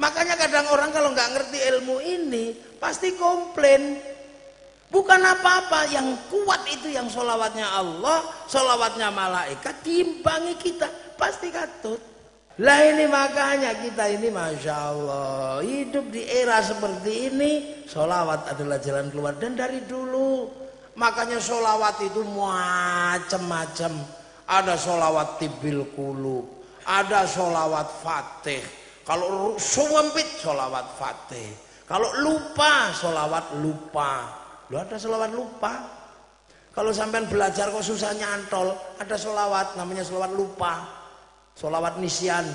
Makanya kadang orang kalau nggak ngerti ilmu ini pasti komplain. Bukan apa-apa, yang kuat itu yang sholawatnya Allah, sholawatnya malaikat, diimbangi kita, pasti katut. Lah ini makanya kita ini Masya Allah, hidup di era seperti ini, sholawat adalah jalan keluar. Dan dari dulu, makanya sholawat itu macam-macam. Ada sholawat tibil kulub, ada sholawat fatih. Kalau sumpit, sholawat fatih. Kalau lupa, sholawat lupa. Loh, ada sholawat lupa. Kalau sampean belajar kok susah nyantol, ada sholawat namanya sholawat lupa, sholawat nisyan.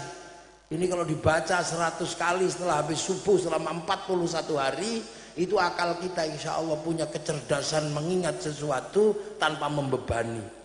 Ini kalau dibaca 100 kali setelah habis subuh selama 41 hari, itu akal kita insya Allah punya kecerdasan mengingat sesuatu tanpa membebani.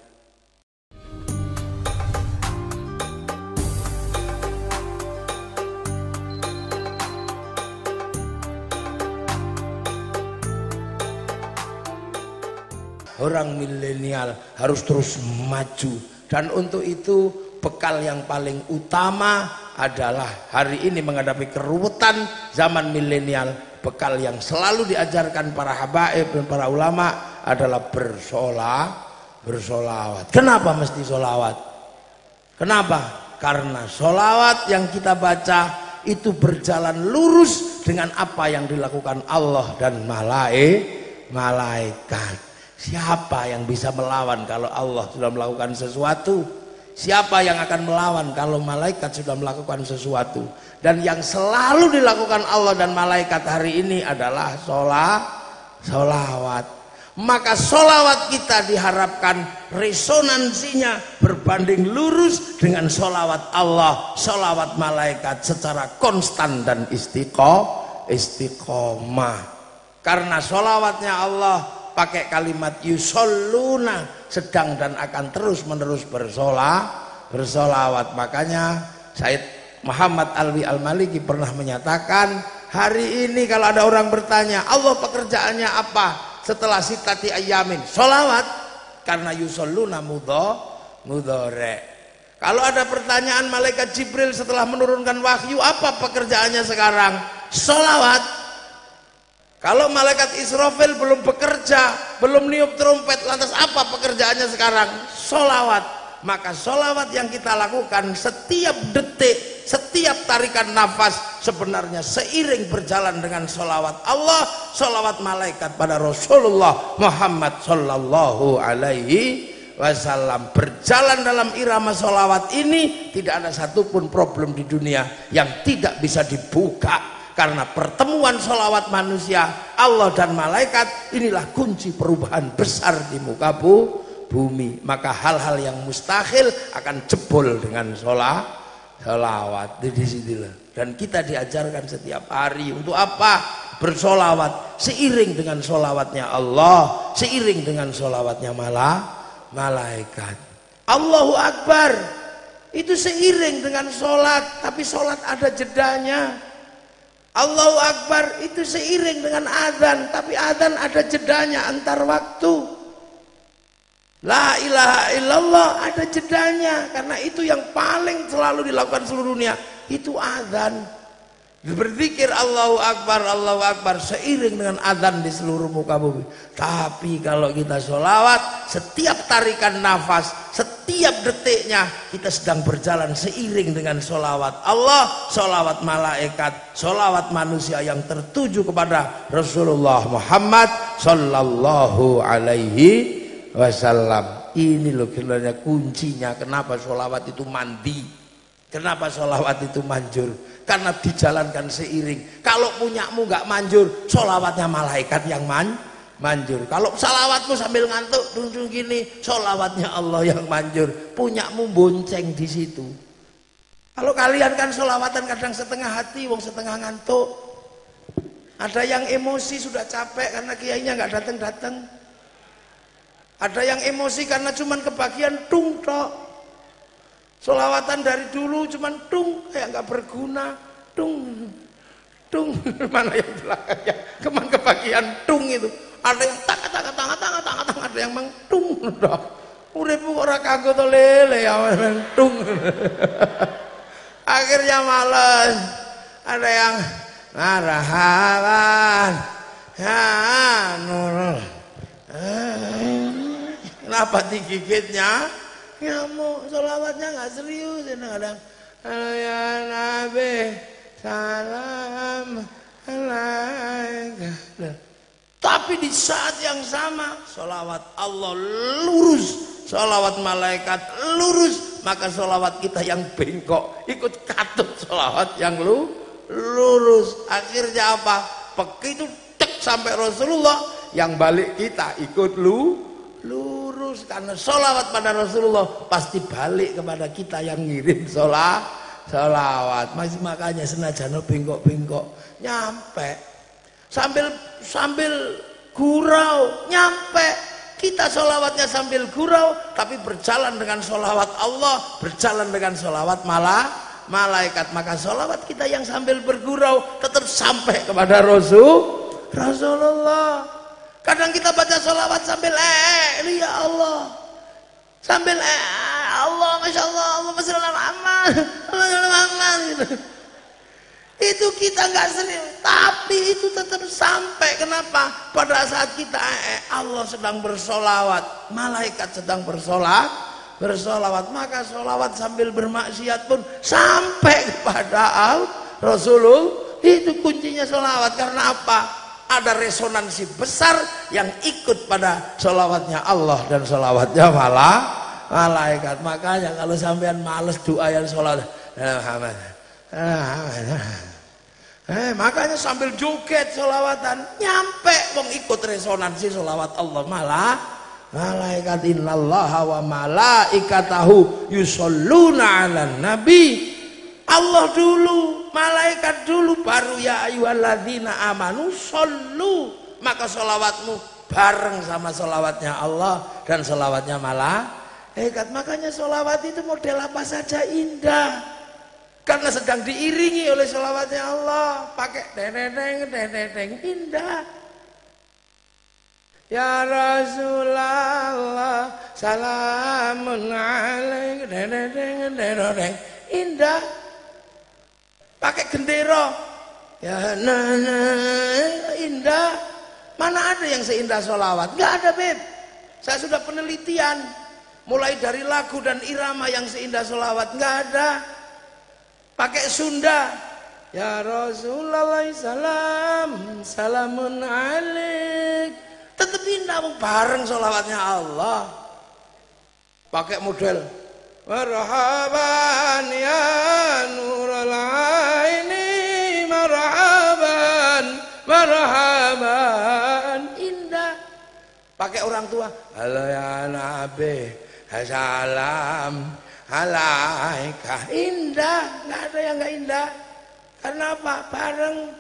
Orang milenial harus terus maju, dan untuk itu bekal yang paling utama adalah hari ini menghadapi keruwetan zaman milenial. Bekal yang selalu diajarkan para habaib dan para ulama adalah bersolawat. Kenapa mesti solawat? Kenapa? Karena solawat yang kita baca itu berjalan lurus dengan apa yang dilakukan Allah dan malaikat. Siapa yang bisa melawan kalau Allah sudah melakukan sesuatu? Siapa yang akan melawan kalau malaikat sudah melakukan sesuatu? Dan yang selalu dilakukan Allah dan malaikat hari ini adalah solawat. Maka solawat kita diharapkan resonansinya berbanding lurus dengan solawat Allah, solawat malaikat secara konstan dan istiqomah. Karena solawatnya Allah pakai kalimat yusholluna, sedang dan akan terus menerus bersolawat. Makanya Said Muhammad Alwi Al-Maliki pernah menyatakan, hari ini kalau ada orang bertanya Allah pekerjaannya apa setelah sitati ayamin, solawat. Karena yusholluna mudhore. Kalau ada pertanyaan malaikat Jibril setelah menurunkan wahyu, apa pekerjaannya sekarang? Solawat. Kalau malaikat Israfil belum bekerja, belum niup trompet, lantas apa pekerjaannya sekarang? Solawat. Maka solawat yang kita lakukan setiap detik, setiap tarikan nafas sebenarnya seiring berjalan dengan solawat Allah, solawat malaikat pada Rasulullah Muhammad Sallallahu Alaihi Wasallam. Berjalan dalam irama solawat ini, tidak ada satupun problem di dunia yang tidak bisa dibuka. Karena pertemuan sholawat manusia, Allah dan malaikat, inilah kunci perubahan besar di muka bumi. Maka hal-hal yang mustahil akan jebol dengan sholawat. Di situlah. Dan kita diajarkan setiap hari untuk apa? Bersolawat seiring dengan sholawatnya Allah, seiring dengan sholawatnya malaikat. Allahu Akbar itu seiring dengan sholat, tapi sholat ada jedanya. Allahu Akbar itu seiring dengan adzan, tapi adzan ada jedanya antar waktu. La ilaha illallah ada jedanya, karena itu yang paling selalu dilakukan seluruh dunia, itu adzan. Berzikir Allahu Akbar seiring dengan adzan di seluruh muka bumi. Tapi kalau kita sholawat, setiap tarikan nafas, setiap detiknya kita sedang berjalan seiring dengan sholawat Allah, sholawat malaikat, sholawat manusia yang tertuju kepada Rasulullah Muhammad Sallallahu Alaihi Wasallam. Ini loh sebenarnya kuncinya kenapa sholawat itu mandi, kenapa sholawat itu manjur. Karena dijalankan seiring. Kalau punyamu nggak manjur, sholawatnya malaikat yang manjur. Kalau salawatmu sambil ngantuk dung gini, sholawatnya Allah yang manjur. Punyamu bonceng di situ. Kalau kalian kan sholawatan kadang setengah hati, wong setengah ngantuk. Ada yang emosi sudah capek karena kiainya nggak datang. Ada yang emosi karena cuman kebagian tung tok. Sholawatan dari dulu cuman tung, kayak nggak berguna, tung mana yang belakangnya keman kebagian tung itu. Ada yang tang, ada yang mang tung dok. Uripmu ora kanggo to lele ya tung. Akhirnya malas. ada yang marhaban ya Nurul. Kenapa digigitnya? Nyamuk. Sholawatnya nggak serius. Kadang ya Nabi salam alaika. Tapi di saat yang sama sholawat Allah lurus, sholawat malaikat lurus, maka sholawat kita yang bengkok ikut katut sholawat yang lurus. Akhirnya apa? Begitu cek sampai Rasulullah, yang balik kita ikut lurus, karena sholawat pada Rasulullah pasti balik kepada kita yang ngirim sholawat. Makanya senajan bengkok-bengkok nyampe, sambil gurau nyampe. Kita sholawatnya sambil gurau, tapi berjalan dengan sholawat Allah, berjalan dengan sholawat malaikat. Maka sholawat kita yang sambil bergurau tetap sampai kepada Rasulullah. Kadang kita baca sholawat sambil ya Allah, sambil Allah, masya Allah, Allah masya Allah, gitu. Itu kita nggak serius, tapi itu tetap sampai. Kenapa? Pada saat kita Allah sedang bersolawat, malaikat sedang bersolawat, maka solawat sambil bermaksiat pun sampai kepada Rasulullah. Itu kuncinya solawat. Karena apa? Ada resonansi besar yang ikut pada solawatnya Allah dan solawatnya malaikat. Makanya kalau sampean males doa yang solawat makanya sambil joget solawatan nyampe, wong ikut resonansi solawat Allah malaikat. Innallaha wa malaikatahu yusholluna 'alan nabi. Allah dulu, malaikat dulu, baru ya ayyuhalladzina amanu shollu. Maka solawatmu bareng sama solawatnya Allah dan solawatnya malaikat. Makanya solawat itu model apa saja indah, karena sedang diiringi oleh solawatnya Allah. Pakai deneng indah. Ya Rasulullah salamun alaik, deneng indah. Pakai gendera ya indah. Mana ada yang seindah solawat? Nggak ada, Beb. Saya sudah penelitian, mulai dari lagu dan irama yang seindah solawat nggak ada. Pakai Sunda ya Rasulullah salamun alaik, tetap indah, bareng solawatnya Allah. Pakai model marhaban ya nurul aini, marhaban indah. Pakai orang tua halo ya Nabi salam alaika, indah. Nggak ada yang nggak indah. Karena apa? Bareng.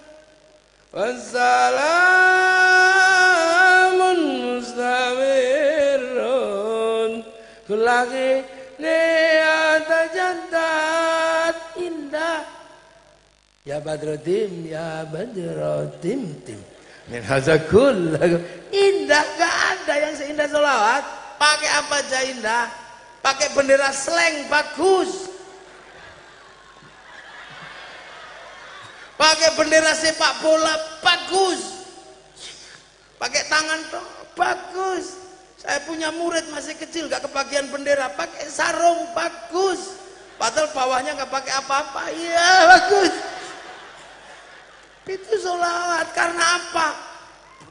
Wassalamun mustamirun kulaki ni'ata jaddat, indah. Ya Badrotim, ya Badrotim tim min hazakul, indah. Nggak ada yang seindah solawat. Pakai apa aja indah. Pakai bendera slang bagus, pakai bendera sepak bola bagus, pakai tangan toh bagus. Saya punya murid masih kecil gak kebagian bendera, pakai sarung bagus, padahal bawahnya gak pakai apa-apa. Iya bagus. Itu sholawat. Karena apa?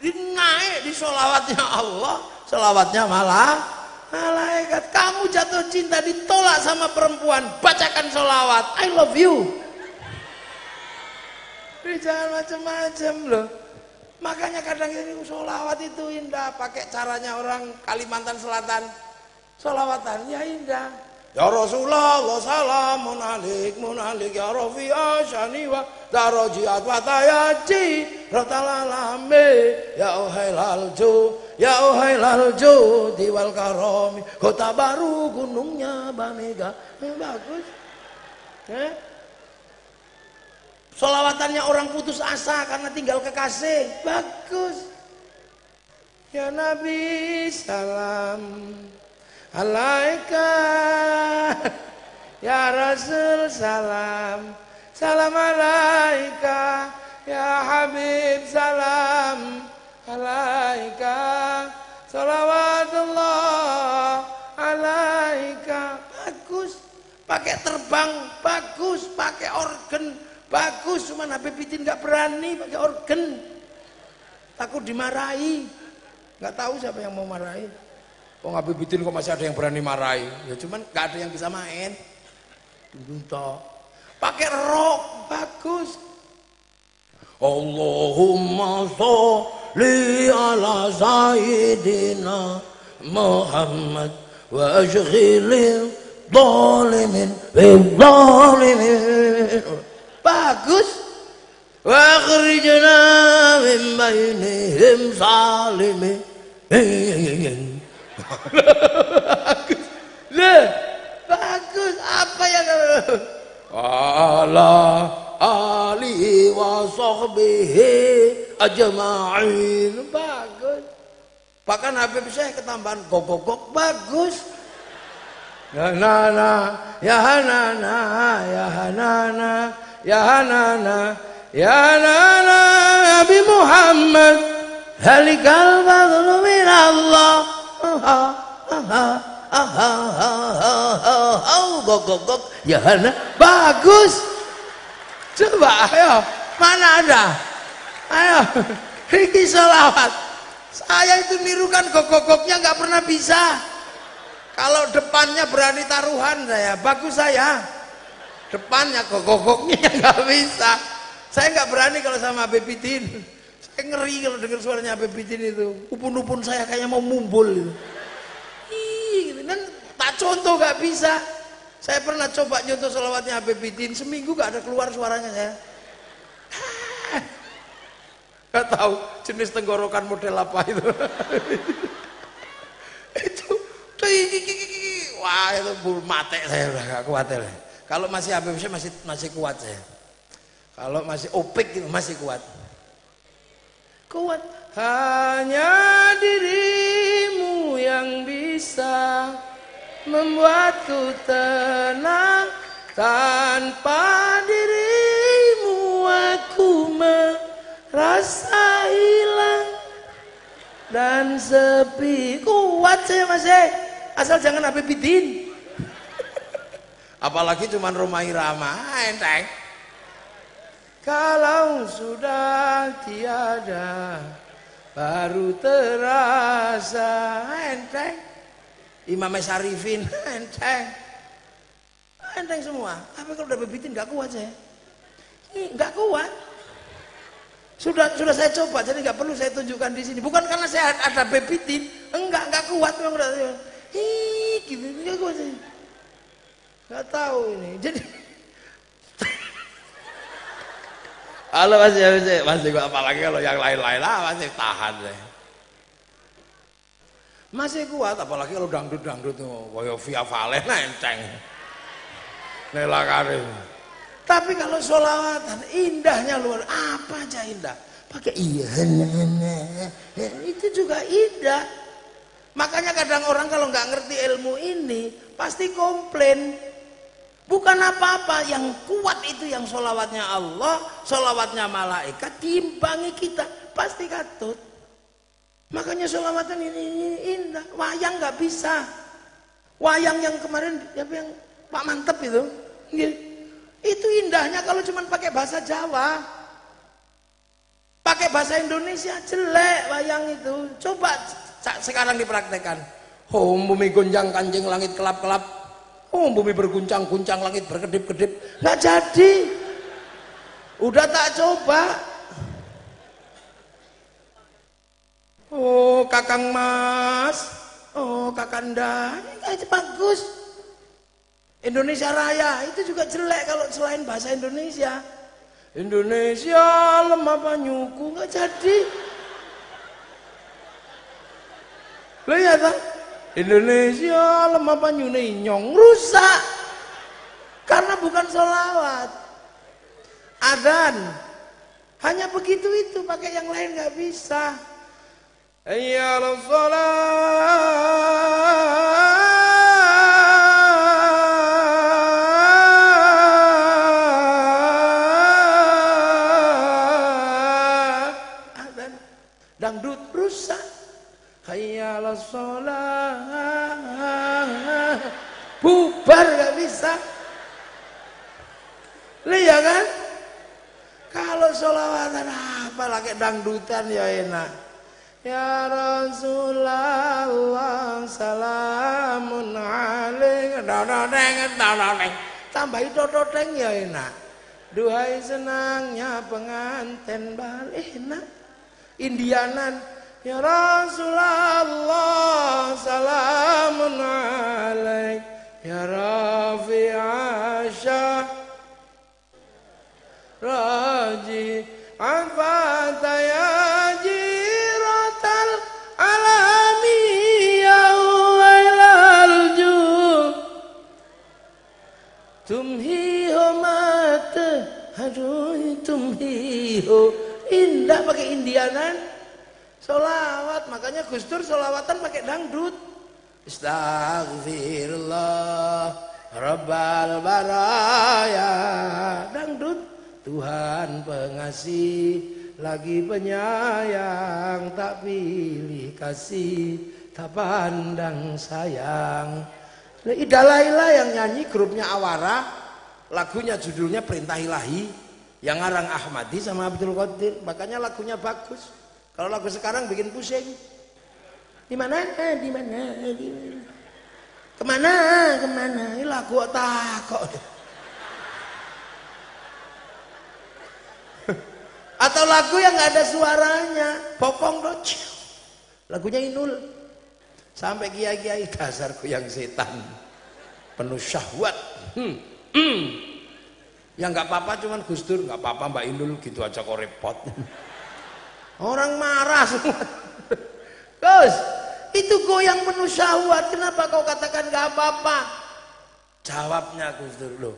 Naik di sholawatnya Allah, sholawatnya malaikat. Kamu jatuh cinta, ditolak sama perempuan, bacakan sholawat I love you. Jangan macam-macam loh. Makanya kadang ini sholawat itu indah. Pakai caranya orang Kalimantan Selatan, sholawatan ya indah. Ya Rasulullah salamun alik munalik ya Rafi'a syani wa darajiat wa tayaji ratalalame ya uhailal ju, ya uhailal ju diwal karomi kota baru gunungnya Bamega. Bagus. Sholawatannya orang putus asa karena tinggal kekasih, bagus. Ya Nabi salam alaika, ya Rasul salam salam alaika ya Habib, salam alaika, salawatullah alaika. Bagus, pakai terbang bagus, pakai organ bagus. Cuman Habib Idin nggak berani pakai organ, takut dimarahi. Nggak tahu siapa yang mau marahi. Oh, Habib Idin kok masih ada yang berani marahi? Ya cuman nggak ada yang bisa main. Pakai rock bagus. Allahumma sholli ala sayyidina Muhammad wa ashghilil zalimin bil zalimin. Bagus. Wa akhrijna min bainihim salimin. Bagus. Apa yang ala alihi wa sahbihi ajma'in. Bagus. Bahkan Habib Syekh ketambahan gogok bagus. Ya nana, ya hanana, ya hanana, ya hanana, ya nana Nabi Muhammad halikal fadlu min Allah. Gogok ya hana. Bagus. Coba ayo, mana ada? Ayo, ini sholawat. Saya itu nirukan gogok-gogoknya nggak pernah bisa. Kalau depannya berani taruhan saya, bagus saya. Depannya gogok-gogoknya nggak bisa. Saya nggak berani kalau sama Habib Idin. Saya ngeri kalau dengar suaranya Habib Idin itu. Upun-upun saya kayaknya mau mumbul gitu. Gitu. Dan tak contoh nggak bisa. Saya pernah coba nyontoh sholawatnya Habib Idin, seminggu gak ada keluar suaranya saya. Gak tahu jenis tenggorokan model apa itu. Itu, wah itu mate saya udah gak kuat ya. Kalau masih Habib saya masih kuat saya. Kalau masih opik itu masih kuat. Kuat. Hanya dirimu yang bisa membuatku tenang, tanpa dirimu aku merasa hilang dan sepi. Kuat saya masih, asal jangan Habib Idin. Apalagi cuman Rhoma Irama, enteng. Kalau sudah tiada baru terasa, enteng. Imam Syarifin, enteng semua. Tapi kalau udah bebitin nggak kuat saya, nggak kuat. Sudah saya coba, jadi nggak perlu saya tunjukkan di sini. Bukan karena saya ada bebitin, nggak kuat memang udah. Gitu nggak kuat saya. Nggak tahu ini. Jadi, kalau masih apalagi kalau yang lain-lain lah masih tahan deh. Masih kuat, apalagi kalau dangdut koyo Via Valen enteng. Nela Karim. Tapi kalau sholawatan indahnya luar, apa aja indah. Pakai iya, itu juga indah. Makanya kadang orang kalau nggak ngerti ilmu ini pasti komplain. Bukan apa-apa, yang kuat itu yang sholawatnya Allah, sholawatnya malaikat, diimbangi kita pasti katut. Makanya sholawatan ini indah. Wayang nggak bisa. Wayang yang kemarin yang Pak Mantep itu indahnya kalau cuma pakai bahasa Jawa. Pakai bahasa Indonesia jelek wayang itu. Coba sekarang dipraktekkan. Oh, bumi gonjang kanjeng langit kelap-kelap. Oh, bumi berguncang-guncang langit berkedip-kedip. Nggak jadi. Udah tak coba. Oh Kakang Mas, oh Kakanda, itu bagus. Indonesia Raya itu juga jelek kalau selain bahasa Indonesia. Indonesia lemah banyuku, nggak jadi. Lihat kan? Indonesia lemah banyune nyong, rusak. Karena bukan sholawat. Adzan hanya begitu itu, pakai yang lain nggak bisa. Hayya 'alas shalah dangdut rusak. Hayya 'alas shalah, bubar gak bisa. Iya kan? Kalau sholawatan apa lagi dangdutan ya enak. Ya Rasulullah salamun alaik, tambahi tototeng ya enak. Duhai senangnya pengantin balik enak. Indianan ya Rasulullah salamun alaik ya Rafi'asya Raji afata ya jiratal alami ya wailal jud tumhiho mata aduh tumhiho. Indah pakai indianan. Solawat, makanya Gus Dur solawatan pakai dangdut. Astaghfirullah Rabbal baraya, dangdut. Tuhan pengasih lagi penyayang, tak pilih kasih, tak pandang sayang. Nah, Ida Laila yang nyanyi grupnya Awara, lagunya judulnya Perintah Ilahi, yang ngarang Ahmadi sama Abdul Qadir, makanya lagunya bagus. Kalau lagu sekarang bikin pusing. Di mana? Di mana? Kemana? Kemana? Ini lagu takok. Atau lagu yang nggak ada suaranya, popong doc. Lagunya Inul. Sampai kiai-kiai dasar goyang setan, penuh syahwat. Ya nggak apa-apa, cuman Gus Dur nggak apa-apa Mbak Inul gitu aja kok repot. Orang marah semua. Gus, itu goyang penuh syahwat, kenapa kau katakan nggak apa-apa? Jawabnya Gus Dur, loh,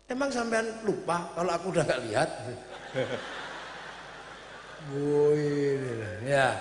emang sampean lupa kalau aku udah nggak lihat? Ya,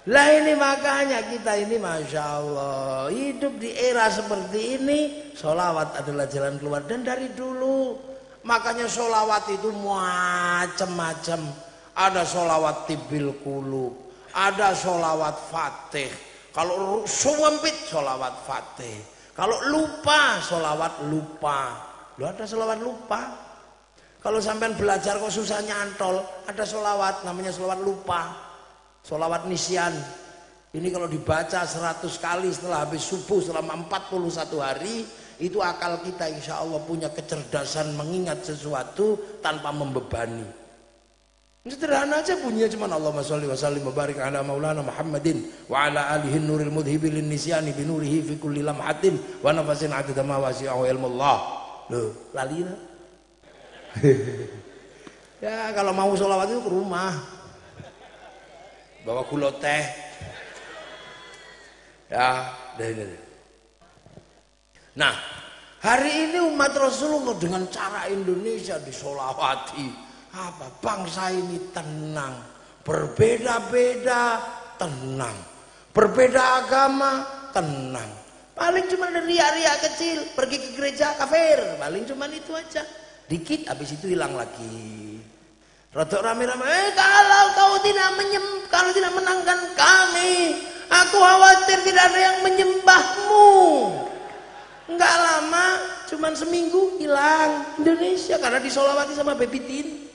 lah ini makanya kita ini masya Allah hidup di era seperti ini. Sholawat adalah jalan keluar, dan dari dulu makanya sholawat itu macam-macam. Ada sholawat tibil kulub, ada sholawat fatih. Kalau sumpit sholawat fatih, kalau lupa sholawat lupa. Lu ada sholawat lupa. Kalau sampean belajar kok susah nyantol, ada sholawat namanya sholawat lupa, sholawat nisyan. Ini kalau dibaca 100 kali setelah habis subuh selama 41 hari, itu akal kita insya Allah punya kecerdasan mengingat sesuatu tanpa membebani. Sederhana aja bunyinya, cuman Allahumma sholli wa sallim wa barik ala maulana Muhammadin wa ala alihi nuril mudhibil nisyani binurihi fi kulli lamhatin wa nafasin adada ma wasi'ahu ilmullah. Loh, lalina. Ya kalau mau sholawat itu ke rumah, bawa gula teh. Ya, nah hari ini umat Rasulullah dengan cara Indonesia disolawati. Apa? Bangsa ini tenang, berbeda-beda tenang, berbeda agama tenang. Paling cuma ada riak-riak kecil, pergi ke gereja kafir, paling cuma itu aja. Dikit habis itu hilang lagi. Rodok rame-rame, kalau kau tidak kalau tidak menangkan kami, aku khawatir tidak ada yang menyembahmu. Enggak lama, cuman seminggu hilang Indonesia karena disolawati sama Baby Tin.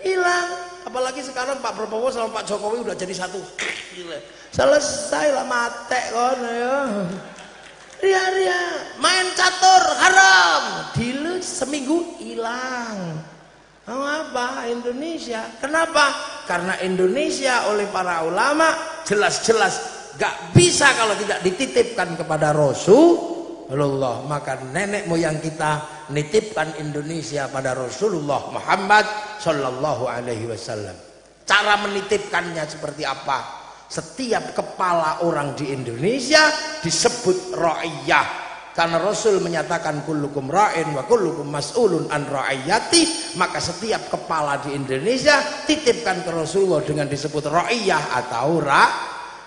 Hilang. Apalagi sekarang Pak Prabowo sama Pak Jokowi udah jadi satu. Selesai lah mate kon ya. Ria-ria main catur haram, dilu seminggu hilang. Oh, apa Indonesia? Kenapa? Karena Indonesia oleh para ulama jelas-jelas gak bisa kalau tidak dititipkan kepada Rasulullah. Maka nenek moyang kita nitipkan Indonesia pada Rasulullah Muhammad Sallallahu Alaihi Wasallam. Cara menitipkannya seperti apa? Setiap kepala orang di Indonesia disebut ra'iyah, karena Rasul menyatakan kullukum ra'in wa kullukum mas'ulun an ra'iyati. Maka setiap kepala di Indonesia titipkan ke Rasulullah dengan disebut ra'iyah atau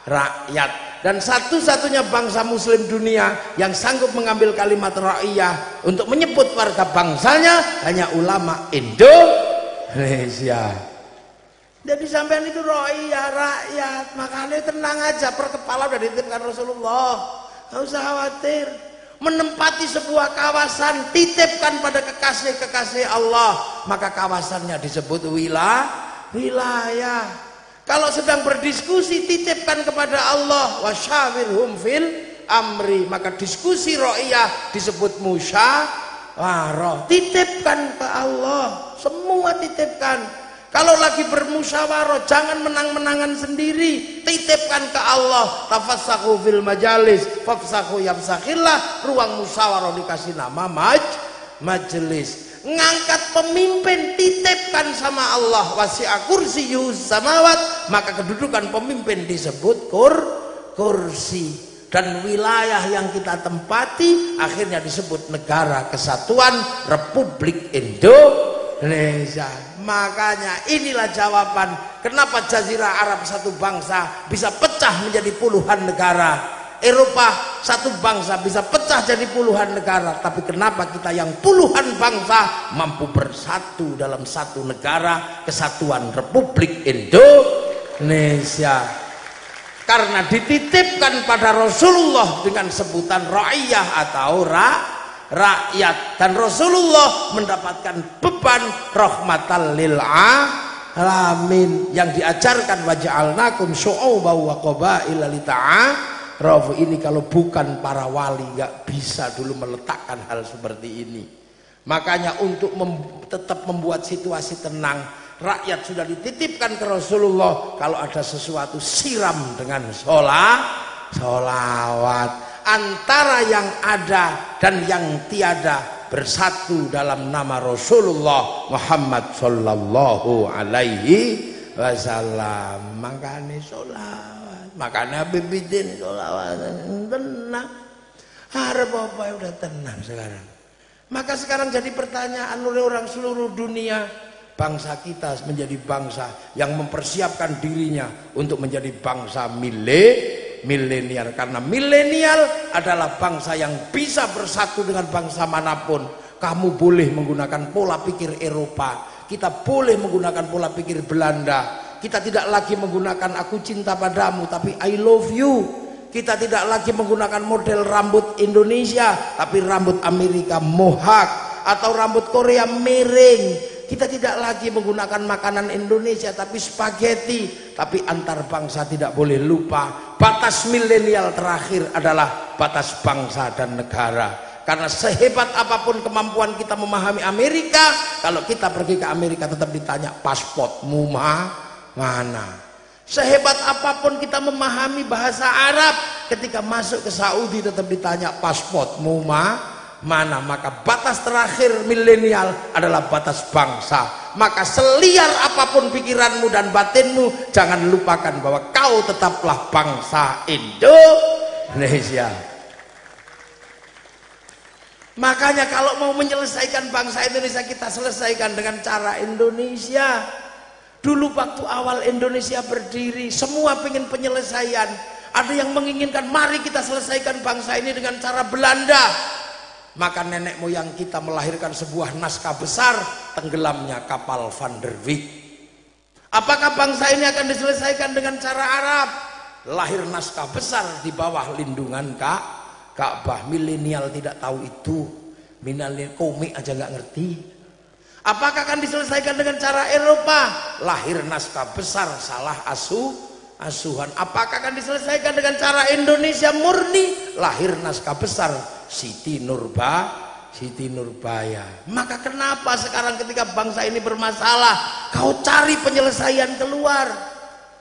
rakyat. Dan satu-satunya bangsa muslim dunia yang sanggup mengambil kalimat ra'iyah untuk menyebut warga bangsanya hanya ulama Indonesia. Jadi sampean itu ro'iyah, rakyat, makanya tenang aja, per kepala udah dititipkan Rasulullah, nggak usah khawatir. Menempati sebuah kawasan, titipkan pada kekasih-kekasih Allah, maka kawasannya disebut wilayah. Kalau sedang berdiskusi, titipkan kepada Allah, wasyawirhum fil amri, maka diskusi ro'iyah disebut musyawarah. Titipkan ke Allah, semua titipkan. Kalau lagi bermusyawarah, jangan menang-menangan sendiri, titipkan ke Allah. Tafassahu fil majalis fafsahu yafsakhillah. Ruang musyawarah dikasih nama majelis. Ngangkat pemimpin, titipkan sama Allah. Wasi'a kursiyus samawat, maka kedudukan pemimpin disebut kursi. Dan wilayah yang kita tempati akhirnya disebut Negara Kesatuan Republik Indonesia. Makanya inilah jawaban kenapa Jazirah Arab satu bangsa bisa pecah menjadi puluhan negara, Eropa satu bangsa bisa pecah jadi puluhan negara, tapi kenapa kita yang puluhan bangsa mampu bersatu dalam satu negara Kesatuan Republik Indonesia? Karena dititipkan pada Rasulullah dengan sebutan ra'iyah atau rakyat, dan Rasulullah mendapatkan beban rahmatan lil alamin yang diajarkan waja'alnakum syu'uban wa qabaila lita'arafu. Ini kalau bukan para wali nggak bisa dulu meletakkan hal seperti ini. Makanya untuk tetap membuat situasi tenang, rakyat sudah dititipkan ke Rasulullah, kalau ada sesuatu siram dengan sholawat. Antara yang ada dan yang tiada bersatu dalam nama Rasulullah Muhammad sallallahu alaihi wasallam. Makanya sholawat, makanya bibidin sholawat, tenang. Harap apa udah tenang sekarang. Maka sekarang jadi pertanyaan oleh orang seluruh dunia, bangsa kita menjadi bangsa yang mempersiapkan dirinya untuk menjadi bangsa milenial, karena milenial adalah bangsa yang bisa bersatu dengan bangsa manapun. Kamu boleh menggunakan pola pikir Eropa, kita boleh menggunakan pola pikir Belanda. Kita tidak lagi menggunakan aku cinta padamu tapi I love you. Kita tidak lagi menggunakan model rambut Indonesia tapi rambut Amerika mohawk, atau rambut Korea miring. Kita tidak lagi menggunakan makanan Indonesia tapi spaghetti. Tapi antar bangsa tidak boleh lupa, batas milenial terakhir adalah batas bangsa dan negara. Karena sehebat apapun kemampuan kita memahami Amerika, kalau kita pergi ke Amerika tetap ditanya pasportmu mana. Sehebat apapun kita memahami bahasa Arab, ketika masuk ke Saudi tetap ditanya pasportmu mana. Maka batas terakhir milenial adalah batas bangsa. Maka seliar apapun pikiranmu dan batinmu, jangan lupakan bahwa kau tetaplah bangsa Indonesia. Makanya kalau mau menyelesaikan bangsa Indonesia, kita selesaikan dengan cara Indonesia. Dulu waktu awal Indonesia berdiri, semua pengen penyelesaian. Ada yang menginginkan mari kita selesaikan bangsa ini dengan cara Belanda. Maka nenek moyang kita melahirkan sebuah naskah besar, tenggelamnya kapal Van der Wijk. Apakah bangsa ini akan diselesaikan dengan cara Arab? Lahir naskah besar di bawah lindungan Ka'bah. Milenial tidak tahu itu, milenial komik aja nggak ngerti. Apakah akan diselesaikan dengan cara Eropa? Lahir naskah besar, salah asuhan. Apakah akan diselesaikan dengan cara Indonesia murni? Lahir naskah besar, Siti Nurbaya. Maka kenapa sekarang ketika bangsa ini bermasalah, kau cari penyelesaian keluar?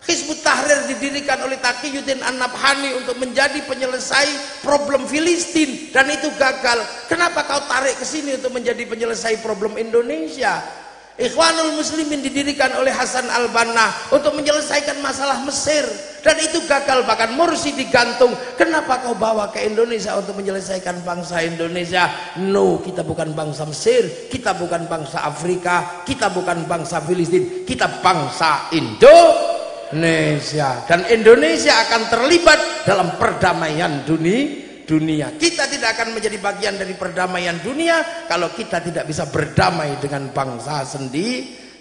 Hizbut Tahrir didirikan oleh Taqiyuddin An-Nabhani untuk menjadi penyelesai problem Filistin, dan itu gagal. Kenapa kau tarik ke sini untuk menjadi penyelesai problem Indonesia? Ikhwanul Muslimin didirikan oleh Hasan al-Banna untuk menyelesaikan masalah Mesir, dan itu gagal, bahkan Mursi digantung. Kenapa kau bawa ke Indonesia untuk menyelesaikan bangsa Indonesia? No, kita bukan bangsa Mesir, kita bukan bangsa Afrika, kita bukan bangsa Filistin, kita bangsa Indonesia. Dan Indonesia akan terlibat dalam perdamaian dunia. Kita tidak akan menjadi bagian dari perdamaian dunia kalau kita tidak bisa berdamai dengan bangsa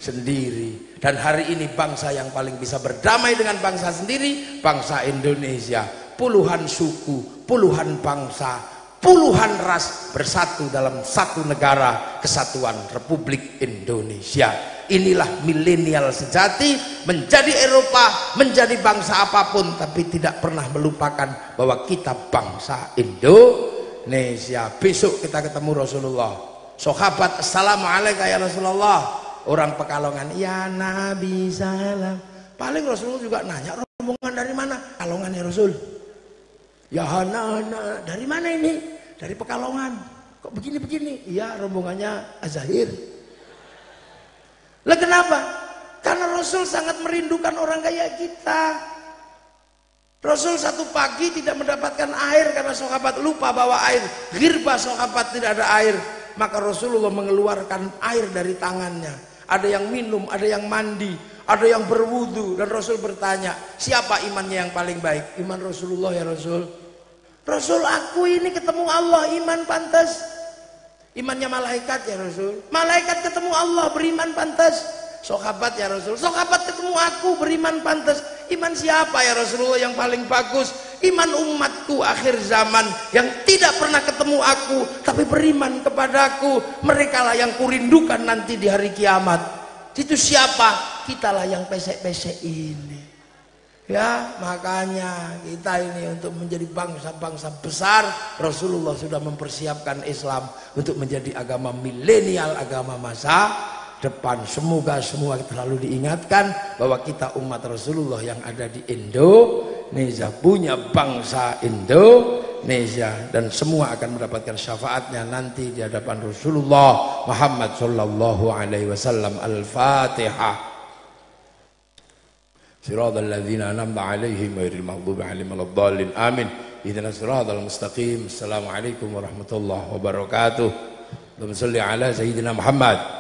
sendiri. Dan hari ini bangsa yang paling bisa berdamai dengan bangsa sendiri, bangsa Indonesia. Puluhan suku, puluhan bangsa, puluhan ras bersatu dalam satu negara kesatuan Republik Indonesia. Inilah milenial sejati, menjadi Eropa, menjadi bangsa apapun, tapi tidak pernah melupakan bahwa kita bangsa Indonesia. Besok kita ketemu Rasulullah. Sahabat, assalamualaikum ya Rasulullah. Orang Pekalongan, ya Nabi salam. Paling Rasulullah juga nanya, rombongan dari mana? Pekalongan ya Rasul. Ya Hana, dari mana ini? Dari Pekalongan. Kok begini-begini? Iya, rombongannya Azahir. Lah kenapa? Karena Rasul sangat merindukan orang kayak kita. Rasul satu pagi tidak mendapatkan air karena sahabat lupa bawa air. Ghirba sahabat tidak ada air. Maka Rasulullah mengeluarkan air dari tangannya. Ada yang minum, ada yang mandi, ada yang berwudu. Dan Rasul bertanya, siapa imannya yang paling baik? Iman Rasulullah ya Rasul. Rasul, aku ini ketemu Allah, iman pantas. Imannya malaikat ya Rasul. Malaikat ketemu Allah, beriman pantas. Sahabat ya Rasul. Sahabat ketemu aku, beriman pantas. Iman siapa ya Rasulullah yang paling bagus? Iman umatku akhir zaman yang tidak pernah ketemu aku tapi beriman kepadaku. Mereka lah yang kurindukan nanti di hari kiamat. Itu siapa? Kitalah yang pesek-pesek ini. Ya, makanya kita ini untuk menjadi bangsa-bangsa besar, Rasulullah sudah mempersiapkan Islam untuk menjadi agama milenial, agama masa depan. Semoga semua selalu diingatkan bahwa kita umat Rasulullah yang ada di Indonesia, punya bangsa Indonesia, dan semua akan mendapatkan syafaatnya nanti di hadapan Rasulullah Muhammad sallallahu alaihi wasallam. Al-Fatihah. Siratal ladzina an'amta 'alaihim ghairil maghdubi 'alaihim waladdallin. Amin. Ihdinas siratal mustaqim. Assalamualaikum warahmatullahi wabarakatuh. Allahumma shalli ala sayyidina Muhammad.